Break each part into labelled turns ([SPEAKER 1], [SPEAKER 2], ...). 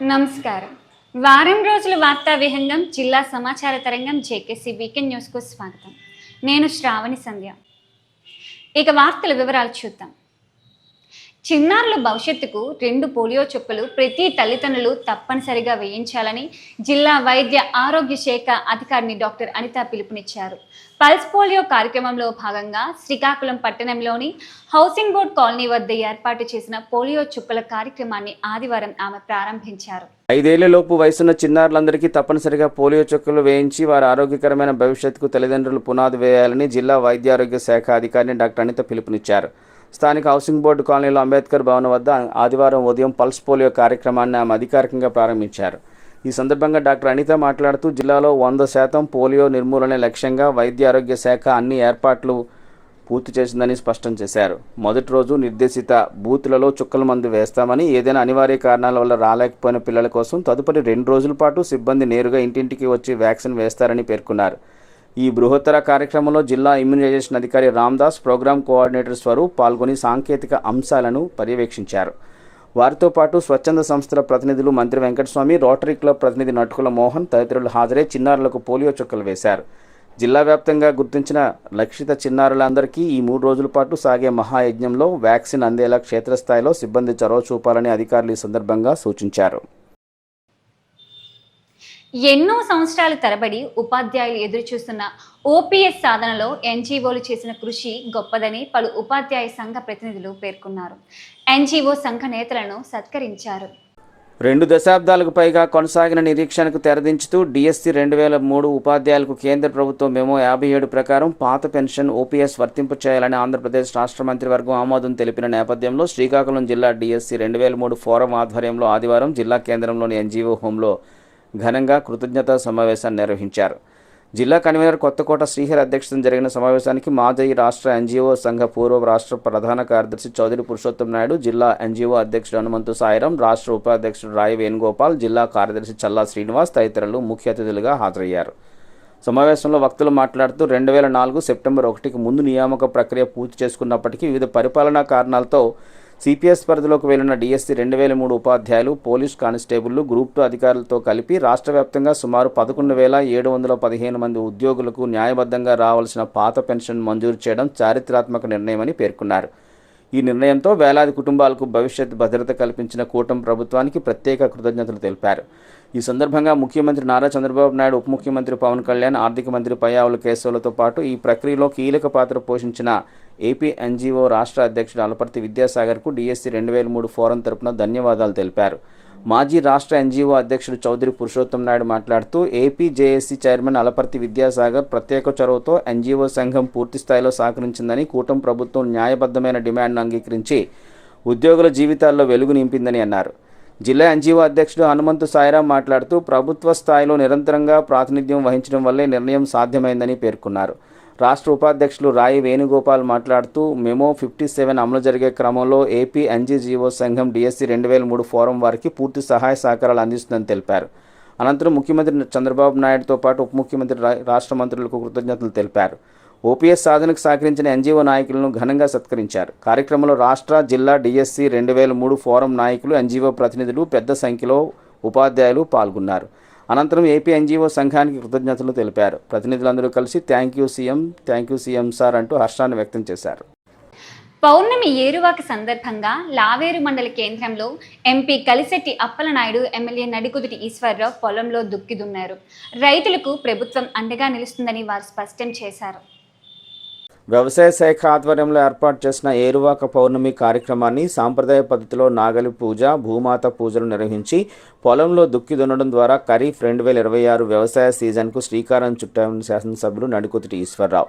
[SPEAKER 1] నమస్కారం. వారం రోజుల వార్తా విహంగం జిల్లా సమాచార తరంగం జేకేసీ వీకెండ్ న్యూస్కు స్వాగతం. నేను శ్రావణి సంధ్య. ఇక వార్తల వివరాలు చూద్దాం. చిన్నారుల భవిష్యత్తుకు 2 పోలియో చుక్కలు ప్రతి తల్లిదండ్రులు తప్పనిసరిగా వేయించాలని జిల్లా వైద్య ఆరోగ్య శాఖ అధికారిని డాక్టర్ అనిత పిలుపునిచ్చారు. పల్స్ పోలియో కార్యక్రమంలో భాగంగా శ్రీకాకుళం పట్టణంలోని హౌసింగ్ బోర్డ్ కాలనీ వద్ద ఏర్పాటు చేసిన పోలియో చుక్కల కార్యక్రమాన్ని ఆదివారం ఆమె ప్రారంభించారు.
[SPEAKER 2] 5 ఏళ్లలోపు వయసున్న చిన్నారులందరికీ తప్పనిసరిగా పోలియో చుక్కలు వేయించి వారి ఆరోగ్యకరమైన భవిష్యత్తుకు తల్లిదండ్రులు పునాది వేయాలని జిల్లా వైద్యారోగ్య శాఖ అధికారిని డాక్టర్ అనిత పిలుపునిచ్చారు. స్థానిక హౌసింగ్ బోర్డు కాలనీలో అంబేద్కర్ భవన్ వద్ద ఆదివారం ఉదయం పల్స్ పోలియో కార్యక్రమాన్ని ఆమె అధికారికంగా ప్రారంభించారు. ఈ సందర్భంగా డాక్టర్ అనిత మాట్లాడుతూ జిల్లాలో 100% పోలియో నిర్మూలనే లక్ష్యంగా వైద్య ఆరోగ్య శాఖ అన్ని ఏర్పాట్లు పూర్తి చేసిందని స్పష్టం చేశారు. మొదటి రోజు నిర్దేశిత బూత్లలో చుక్కల మందు వేస్తామని, ఏదైనా అనివార్య కారణాల వల్ల రాలేకపోయిన పిల్లల కోసం తదుపరి 2 రోజుల పాటు సిబ్బంది నేరుగా ఇంటింటికి వచ్చి వ్యాక్సిన్ వేస్తారని పేర్కొన్నారు. ఈ బృహత్తర కార్యక్రమంలో జిల్లా ఇమ్యునైజేషన్ అధికారి రామ్దాస్, ప్రోగ్రామ్ కోఆర్డినేటర్ స్వరూప్ పాల్గొని సాంకేతిక అంశాలను పర్యవేక్షించారు. వారితో పాటు స్వచ్ఛంద సంస్థల ప్రతినిధులు మంత్రి వెంకటస్వామి, రోటరీ క్లబ్ ప్రతినిధి నటుకుల మోహన్ తదితరులు హాజరై చిన్నారులకు పోలియో చుక్కలు వేశారు. జిల్లా వ్యాప్తంగా గుర్తించిన లక్షిత చిన్నారులందరికీ ఈ 3 రోజుల పాటు సాగే మహాయజ్ఞంలో వ్యాక్సిన్ అందేలా క్షేత్రస్థాయిలో సిబ్బంది చొరవ చూపాలని అధికారులు ఈ సందర్భంగా సూచించారు.
[SPEAKER 1] ఎన్నో సంవత్సరాల తరబడి ఉపాధ్యాయులు ఎదురుచూస్తున్న ఓపీఎస్ సాధనలో ఎన్జీఓలు చేసిన కృషి గొప్పదని పలు ఉపాధ్యాయ సంఘ ప్రతినిధులు పేర్కొన్నారు. ఎన్జీఓ సంఘ నేతలను సత్కరించారు.
[SPEAKER 2] 2 దశాబ్దాలకు పైగా కొనసాగిన నిరీక్షణకు తెరదించుతూ డిఎస్సి 2003 ఉపాధ్యాయులకు కేంద్ర ప్రభుత్వం మెమో 57 ప్రకారం పాత పెన్షన్ ఓపీఎస్ వర్తింపు చేయాలని ఆంధ్రప్రదేశ్ రాష్ట్ర మంత్రివర్గం ఆమోదం తెలిపిన నేపథ్యంలో శ్రీకాకుళం జిల్లా డిఎస్సి 2003 ఫోరం ఆధ్వర్యంలో ఆదివారం జిల్లా కేంద్రంలోని ఎన్జీఓ హోంలో ఘనంగా కృతజ్ఞతా సమావేశాన్ని నిర్వహించారు. జిల్లా కన్వీనర్ కొత్తకోట శ్రీహరి అధ్యక్షతన జరిగిన సమావేశానికి మాజీ రాష్ట్ర ఎన్జీఓ సంఘ పూర్వ రాష్ట్ర ప్రధాన కార్యదర్శి చౌదరి పురుషోత్తం నాయుడు, జిల్లా ఎన్జీఓ అధ్యక్షుడు హనుమంతు సాయిరాం, రాష్ట్ర ఉపాధ్యక్షుడు రాయి వేణుగోపాల్, జిల్లా కార్యదర్శి చల్లా శ్రీనివాస్ తదితరులు ముఖ్య అతిథులుగా హాజరయ్యారు. సమావేశంలో వక్తలు మాట్లాడుతూ 2004 సెప్టెంబర్ 1కి ముందు నియామక ప్రక్రియ పూర్తి చేసుకున్నప్పటికీ వివిధ పరిపాలనా కారణాలతో సిపిఎస్ పరిధిలోకి వెళ్లిన డిఎస్సి 2003 ఉపాధ్యాయులు, పోలీస్ కానిస్టేబుళ్లు, గ్రూప్ 2 అధికారులతో కలిపి రాష్ట్ర వ్యాప్తంగా సుమారు 11,715 మంది ఉద్యోగులకు న్యాయబద్ధంగా రావాల్సిన పాత పెన్షన్ మంజూరు చేయడం చారిత్రాత్మక నిర్ణయమని పేర్కొన్నారు. ఈ నిర్ణయంతో వేలాది కుటుంబాలకు భవిష్యత్ భద్రత కల్పించిన కూటమి ప్రభుత్వానికి ప్రత్యేక కృతజ్ఞతలు తెలిపారు. ఈ సందర్భంగా ముఖ్యమంత్రి నారా చంద్రబాబు నాయుడు, ఉప ముఖ్యమంత్రి పవన్ కళ్యాణ్, ఆర్థిక మంత్రి పయ్యావుల కేశవులతో పాటు ఈ ప్రక్రియలో కీలక పాత్ర పోషించిన ఏపీ ఎన్జీఓ రాష్ట్ర అధ్యక్షుడు అలపర్తి విద్యాసాగర్కు డిఎస్సి 2003 ఫోరం తరపున ధన్యవాదాలు తెలిపారు. మాజీ రాష్ట్ర ఎన్జీఓ అధ్యక్షుడు చౌదరి పురుషోత్తం నాయుడు మాట్లాడుతూ AP JAC chairman Alaparthi Vidyasagar ప్రత్యేక చొరవతో ఎన్జీఓ సంఘం పూర్తి స్థాయిలో సహకరించిందని, కూటమి ప్రభుత్వం న్యాయబద్ధమైన డిమాండ్ను అంగీకరించి ఉద్యోగుల జీవితాల్లో వెలుగు నింపిందని అన్నారు. జిల్లా ఎన్జీఓ అధ్యక్షుడు హనుమంతు సాయిరాం మాట్లాడుతూ ప్రభుత్వ స్థాయిలో నిరంతరంగా ప్రాతినిధ్యం వహించడం వల్లే నిర్ణయం సాధ్యమైందని పేర్కొన్నారు. రాష్ట్ర ఉపాధ్యక్షులు రాయి వేణుగోపాల్ మాట్లాడుతూ మెమో 57 అమలు జరిగే క్రమంలో ఏపీ ఎన్జీఓ సంఘం డిఎస్సి 2003 ఫోరం వారికి పూర్తి సహాయ సహకారాలు అందిస్తుందని తెలిపారు. అనంతరం ముఖ్యమంత్రి చంద్రబాబు నాయుడుతో పాటు ఉప ముఖ్యమంత్రి రాష్ట్ర మంత్రులకు కృతజ్ఞతలు తెలిపారు. ఓపీఎస్ సాధనకు సహకరించిన ఎన్జీఓ నాయకులను ఘనంగా సత్కరించారు. కార్యక్రమంలో రాష్ట్ర, జిల్లా డిఎస్సి 2003 ఫోరం నాయకులు, ఎన్జీఓ ప్రతినిధులు, పెద్ద సంఖ్యలో ఉపాధ్యాయులు పాల్గొన్నారు. అనంతరం ఏపీ ఎన్జీఓ సంఘానికి కృతజ్ఞతలు తెలిపారు. ప్రతినిధులందరూ కలిసి థ్యాంక్ యూ సీఎం సార్ అంటూ హర్షాన్ని వ్యక్తం చేశారు.
[SPEAKER 1] పౌర్ణమి ఏరువాక సందర్భంగా లావేరు మండల కేంద్రంలో ఎంపీ కలిశెట్టి అప్పలనాయుడు, ఎమ్మెల్యే నడికుదుటి ఈశ్వరరావు పొలంలో దుక్కి దున్నారు. రైతులకు ప్రభుత్వం అండగా నిలుస్తుందని వారు స్పష్టం చేశారు.
[SPEAKER 2] వ్యవసాయ శాఖ ఆధ్వర్యంలో ఏర్పాటు చేసిన ఏరువాక పౌర్ణమి కార్యక్రమాన్ని సాంప్రదాయ పద్ధతిలో నాగలి పూజ, భూమాత పూజలు నిర్వహించి పొలంలో దుక్కి దున్నడం ద్వారా ఖరీఫ్ 2026 వ్యవసాయ సీజన్కు శ్రీకారం చుట్టామని శాసనసభ్యులు నడికుదుటి ఈశ్వరరావు.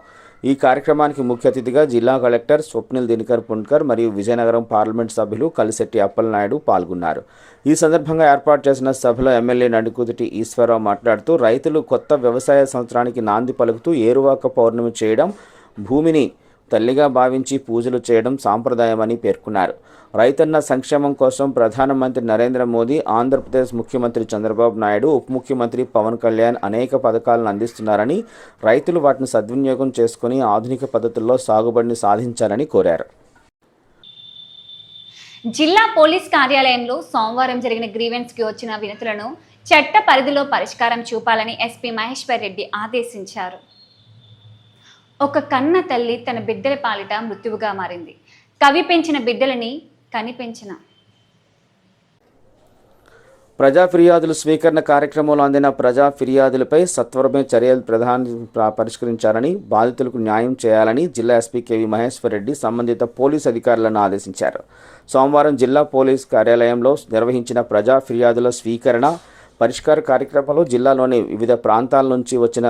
[SPEAKER 2] ఈ కార్యక్రమానికి ముఖ్య అతిథిగా జిల్లా కలెక్టర్ స్వప్నిల్ దినకర్ పుణ్కర్ మరియు విజయనగరం పార్లమెంట్ సభ్యులు కలిశెట్టి అప్పలనాయుడు పాల్గొన్నారు. ఈ సందర్భంగా ఏర్పాటు చేసిన సభలో ఎమ్మెల్యే నడికుదుటి ఈశ్వరరావు మాట్లాడుతూ రైతులు కొత్త వ్యవసాయ సంవత్సరానికి నాంది పలుకుతూ ఏరువాక పౌర్ణమి చేయడం, భూమిని తల్లిగా భావించి పూజలు చేయడం సాంప్రదాయమని పేర్కొన్నారు. రైతన్న సంక్షేమం కోసం ప్రధానమంత్రి నరేంద్ర మోదీ, ఆంధ్రప్రదేశ్ ముఖ్యమంత్రి చంద్రబాబు నాయుడు, ఉప ముఖ్యమంత్రి పవన్ కళ్యాణ్ అనేక పథకాలను అందిస్తున్నారని, రైతులు వాటిని సద్వినియోగం చేసుకుని ఆధునిక పద్ధతుల్లో సాగుబడిని సాధించాలని కోరారు.
[SPEAKER 1] జిల్లా పోలీస్ కార్యాలయంలో సోమవారం జరిగిన గ్రీవెన్స్కి వచ్చిన వినతులను చట్ట పరిధిలో పరిష్కారం చూపాలని ఎస్పీ మహేశ్వర్ రెడ్డి ఆదేశించారు. ఒక కన్న తల్లి తన బిడ్డల పాలిట మృత్యువుగా మారింది. కవి పెంచిన బిడ్డలని కనిపెంచిన.
[SPEAKER 2] ప్రజా ఫిర్యాదుల స్వీకరణ కార్యక్రమంలో అందిన ప్రజా ఫిర్యాదులపై సత్వరమే చర్యలు పరిష్కరించాలని, బాధితులకు న్యాయం చేయాలని జిల్లా ఎస్పీ కేవి మహేశ్వర్ రెడ్డి సంబంధిత పోలీసు అధికారులను ఆదేశించారు. సోమవారం జిల్లా పోలీస్ కార్యాలయంలో నిర్వహించిన ప్రజా ఫిర్యాదుల స్వీకరణ పరిష్కార కార్యక్రమంలో జిల్లాలోని వివిధ ప్రాంతాల నుంచి వచ్చిన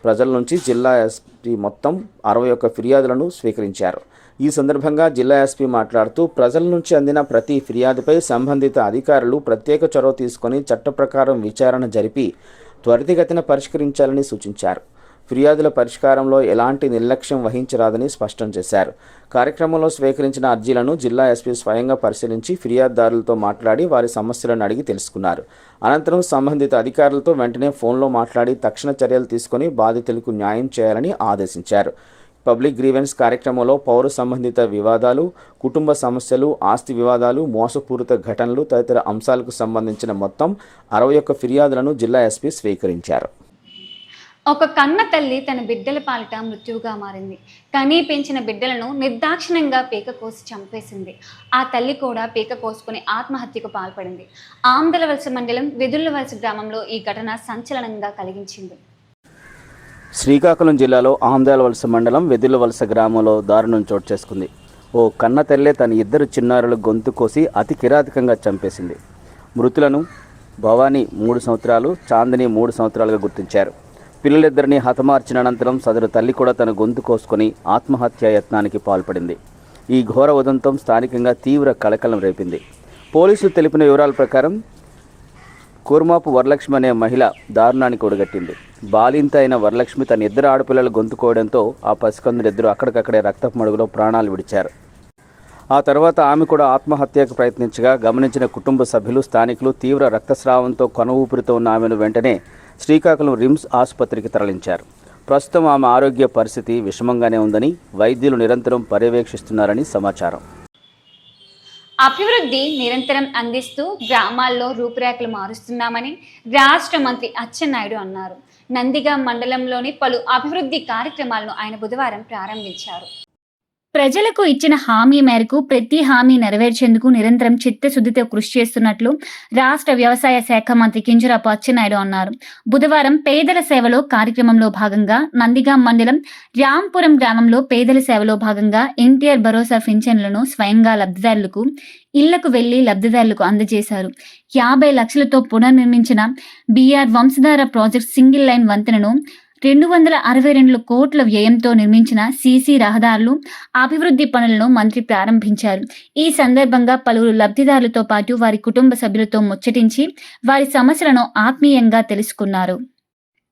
[SPEAKER 2] ప్రజల నుంచి జిల్లా ఎస్పీ మొత్తం 61 ఫిర్యాదులను స్వీకరించారు. ఈ సందర్భంగా జిల్లా ఎస్పీ మాట్లాడుతూ ప్రజల నుంచి అందిన ప్రతి ఫిర్యాదుపై సంబంధిత అధికారులు ప్రత్యేక చొరవ తీసుకొని చట్ట ప్రకారం విచారణ జరిపి త్వరితగతిన పరిష్కరించాలని సూచించారు. ఫిర్యాదుల పరిష్కారంలో ఎలాంటి నిర్లక్ష్యం వహించరాదని స్పష్టం చేశారు. కార్యక్రమంలో స్వీకరించిన అర్జీలను జిల్లా ఎస్పీ స్వయంగా పరిశీలించి ఫిర్యాదుదారులతో మాట్లాడి వారి సమస్యలను అడిగి తెలుసుకున్నారు. అనంతరం సంబంధిత అధికారులతో వెంటనే ఫోన్లో మాట్లాడి తక్షణ చర్యలు తీసుకొని బాధితులకు న్యాయం చేయాలని ఆదేశించారు. పబ్లిక్ గ్రీవెన్స్ కార్యక్రమంలో పౌర సంబంధిత వివాదాలు, కుటుంబ సమస్యలు, ఆస్తి వివాదాలు, మోసపూరిత ఘటనలు తదితర అంశాలకు సంబంధించిన మొత్తం 61 ఫిర్యాదులను జిల్లా ఎస్పీ స్వీకరించారు.
[SPEAKER 1] ఒక కన్న తల్లి తన బిడ్డల పాలిట మృత్యువుగా మారింది. కనీ పెంచిన బిడ్డలను నిర్దాక్షిణ్యంగా పీక కోసి చంపేసింది. ఆ తల్లి కూడా పీక కోసుకుని ఆత్మహత్యకు పాల్పడింది. ఆమ్దలవలస మండలం వెదుళ్లవలస గ్రామంలో ఈ ఘటన సంచలనంగా కలిగించింది.
[SPEAKER 2] శ్రీకాకుళం జిల్లాలో ఆమ్దాలవలస మండలం వెదుళ్లవలస గ్రామంలో దారుణం చోటు చేసుకుంది. ఓ కన్న తల్లే తన 2 చిన్నారుల గొంతు కోసి అతి కిరాతకంగా చంపేసింది. మృతులను భవానీ 3 సంవత్సరాలు, చాందిని 3 సంవత్సరాలుగా గుర్తించారు. పిల్లలిద్దరిని హతమార్చిన అనంతరం సదరు తల్లి కూడా తన గొంతు కోసుకొని ఆత్మహత్యా యత్నానికి పాల్పడింది. ఈ ఘోర ఉదంతం స్థానికంగా తీవ్ర కలకలం రేపింది. పోలీసులు తెలిపిన వివరాల ప్రకారం కూర్మాపు వరలక్ష్మి అనే మహిళ దారుణానికి ఒడగట్టింది. బాలింత అయిన వరలక్ష్మి తన 2 ఆడపిల్లలు గొంతు కోయడంతో ఆ పసికందులిద్దరూ అక్కడికక్కడే రక్తపు మడుగులో ప్రాణాలు విడిచారు. ఆ తర్వాత ఆమె కూడా ఆత్మహత్యకు ప్రయత్నించగా గమనించిన కుటుంబ సభ్యులు, స్థానికులు తీవ్ర రక్తస్రావంతో కొన ఊపిరితో ఉన్న ఆమెను వెంటనే శ్రీకాకుళం రిమ్స్ ఆసుపత్రికి తరలించారు. ప్రస్తుతం ఆమె ఆరోగ్య పరిస్థితి విషమంగానే ఉందని వైద్యులు నిరంతరం పర్యవేక్షిస్తున్నారని సమాచారం.
[SPEAKER 1] అభివృద్ధి నిరంతరం అందిస్తూ గ్రామాల్లో రూపురేఖలు మారుస్తున్నామని రాష్ట్ర మంత్రి అచ్చెన్నాయుడు అన్నారు. నందిగాం మండలంలోని పలు అభివృద్ధి కార్యక్రమాలను ఆయన బుధవారం ప్రారంభించారు. ప్రజలకు ఇచ్చిన హామీ మేరకు ప్రతి హామీ నెరవేర్చేందుకు నిరంతరం చిత్తశుద్ధితో కృషి చేస్తున్నట్లు రాష్ట్ర వ్యవసాయ శాఖ మంత్రి కింజరాపు అచ్చెన్నాయుడు అన్నారు. బుధవారం పేదల సేవలో కార్యక్రమంలో భాగంగా నందిగాం మండలం రాంపురం గ్రామంలో పేదల సేవలో భాగంగా ఎన్టీఆర్ భరోసా పింఛన్లను స్వయంగా లబ్ధిదారులకు ఇళ్లకు వెళ్లి లబ్ధిదారులకు అందజేశారు. 50 లక్షలతో పునర్నిర్మించిన BR Vamsadhara project single line వంతెనను 262 కోట్ల వ్యయంతో నిర్మించిన సీసీ రహదారులు, అభివృద్ధి పనులను మంత్రి ప్రారంభించారు. ఈ సందర్భంగా పలువురు లబ్ధిదారులతో పాటు వారి కుటుంబ సభ్యులతో ముచ్చటించి వారి సమస్యలను ఆత్మీయంగా తెలుసుకున్నారు.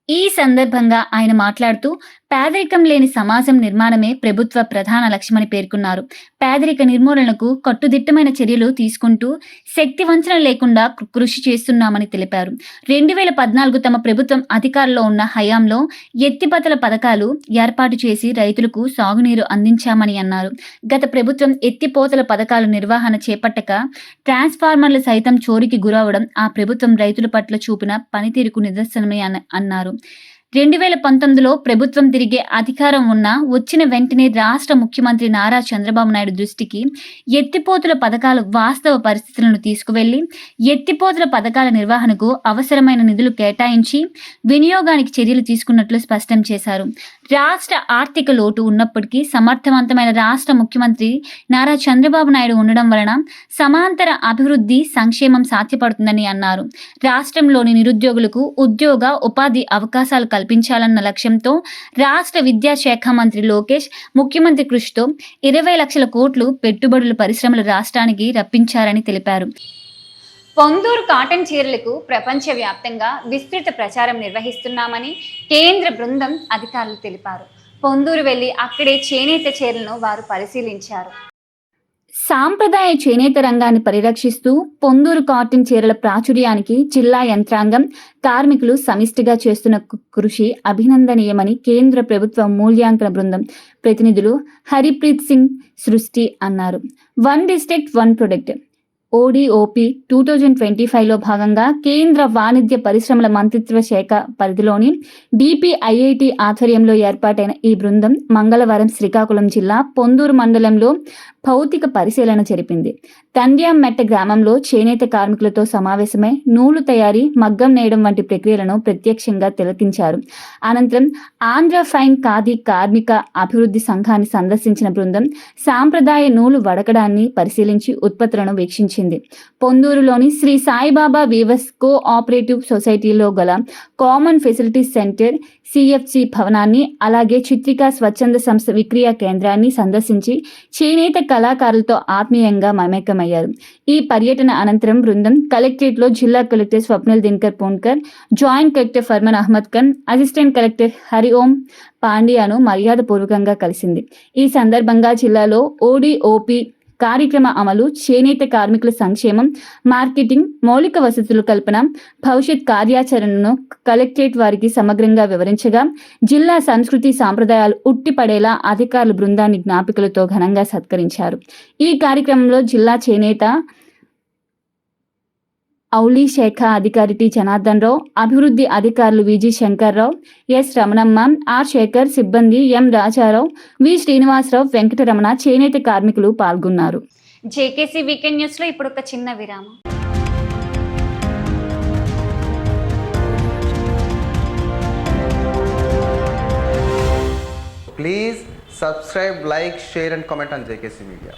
[SPEAKER 1] ఈ సందర్భంగా ఆయన మాట్లాడుతూ పేదరికం లేని సమాజం నిర్మాణమే ప్రభుత్వ ప్రధాన లక్ష్యమని పేర్కొన్నారు. పేదరిక నిర్మూలనకు కట్టుదిట్టమైన చర్యలు తీసుకుంటూ శక్తి వంచన లేకుండా కృషి చేస్తున్నామని తెలిపారు. 2014 తమ ప్రభుత్వం అధికారంలో ఉన్న హయాంలో ఎత్తిపోతల పథకాలు ఏర్పాటు చేసి రైతులకు సాగునీరు అందించామని అన్నారు. గత ప్రభుత్వం ఎత్తిపోతల పథకాల నిర్వహణ చేపట్టక ట్రాన్స్ఫార్మర్లు సైతం చోరీకి గురవడం ఆ ప్రభుత్వం రైతుల పట్ల చూపిన పనితీరుకు నిదర్శనమే అన్నారు. 2019లో ప్రభుత్వం తిరిగే అధికారం ఉన్నా వచ్చిన వెంటనే రాష్ట్ర ముఖ్యమంత్రి నారా చంద్రబాబు నాయుడు దృష్టికి ఎత్తిపోతుల పథకాల వాస్తవ పరిస్థితులను తీసుకువెళ్లి ఎత్తిపోతుల పథకాల నిర్వహణకు అవసరమైన నిధులు కేటాయించి వినియోగానికి చర్యలు తీసుకున్నట్లు స్పష్టం చేశారు. రాష్ట్ర ఆర్థిక లోటు ఉన్నప్పటికీ సమర్థవంతమైన రాష్ట్ర ముఖ్యమంత్రి నారా చంద్రబాబు నాయుడు ఉండడం వలన సమాంతర అభివృద్ధి, సంక్షేమం సాధ్యపడుతుందని అన్నారు. రాష్ట్రంలోని నిరుద్యోగులకు ఉద్యోగ, ఉపాధి అవకాశాలు కల్పించాలన్న లక్ష్యంతో రాష్ట్ర విద్యాశాఖ మంత్రి లోకేష్ ముఖ్యమంత్రి కృషితో 20 లక్షల కోట్లు పెట్టుబడులు పరిశ్రమలు రాష్ట్రానికి రప్పించారని తెలిపారు. పొందూరు కాటన్ చీరలకు ప్రపంచవ్యాప్తంగా విస్తృత ప్రచారం నిర్వహిస్తున్నామని కేంద్ర బృందం అధికారులు తెలిపారు. పొందూరు వెళ్లి అక్కడే చేనేత చీరలను వారు పరిశీలించారు. సాంప్రదాయ చేనేత రంగాన్ని పరిరక్షిస్తూ పొందూరు కాటన్ చీరల ప్రాచుర్యానికి జిల్లా యంత్రాంగం, కార్మికులు సమిష్టిగా చేస్తున్న కృషి అభినందనీయమని కేంద్ర ప్రభుత్వ మూల్యాంకన బృందం ప్రతినిధులు హరిప్రీత్ సింగ్ సృష్టి అన్నారు. One district one product ODOP 2025లో భాగంగా కేంద్ర వాణిజ్య పరిశ్రమల మంత్రిత్వ శాఖ పరిధిలోని DPIIT ఆధ్వర్యంలో ఏర్పాటైన ఈ బృందం మంగళవారం శ్రీకాకుళం జిల్లా పొందూరు మండలంలో భౌతిక పరిశీలన జరిపింది. తండ్యామెట్ట గ్రామంలో చేనేత కార్మికులతో సమావేశమై నూలు తయారీ, మగ్గం నేయడం వంటి ప్రక్రియలను ప్రత్యక్షంగా తిలకించారు. అనంతరం ఆంధ్ర ఫైన్ ఖాదీ కార్మిక అభివృద్ధి సంఘాన్ని సందర్శించిన బృందం సాంప్రదాయ నూలు వడకడాన్ని పరిశీలించి ఉత్పత్తులను వీక్షించింది. పొందూరులోని శ్రీ సాయిబాబా వీవర్స్ కోఆపరేటివ్ సొసైటీలో గల కామన్ ఫెసిలిటీస్ సెంటర్ CFC భవనాన్ని, అలాగే చిత్రికా స్వచ్ఛంద సంస్థ విక్రియా కేంద్రాన్ని సందర్శించి చేనేత కళాకారులతో ఆత్మీయంగా మమేకమయ్యారు. ఈ పర్యటన అనంతరం బృందం కలెక్టరేట్లో జిల్లా collector Swapnil Dinakar Pundkar, joint collector Farman Ahmad Khan, assistant collector Hari Om పాండ్యాను మర్యాదపూర్వకంగా కలిసింది. ఈ సందర్భంగా జిల్లాలో ODOP కార్యక్రమ అమలు, చేనేత కార్మికుల సంక్షేమం, మార్కెటింగ్, మౌలిక వసతుల కల్పన, భవిష్యత్ కార్యాచరణను కలెక్టరేట్ వారికి సమగ్రంగా వివరించగా జిల్లా సంస్కృతి సాంప్రదాయాలు ఉట్టిపడేలా అధికారుల బృందాన్ని జ్ఞాపికలతో ఘనంగా సత్కరించారు. ఈ కార్యక్రమంలో జిల్లా చేనేత ఔలీ శాఖ అధికారి టి జనార్దన్ రావు, అభివృద్ధి అధికారులు VG Shankarrao, S Ramanamma, R Shekhar, సిబ్బంది M రాజారావు, V శ్రీనివాసరావు, వెంకటరమణ, చేనేత కార్మికులు పాల్గొన్నారు. JKC వీకెండ్ న్యూస్ లో ఇప్పుడు ఒక చిన్న విరామం.
[SPEAKER 3] Please subscribe, like, share and comment on JKC Media.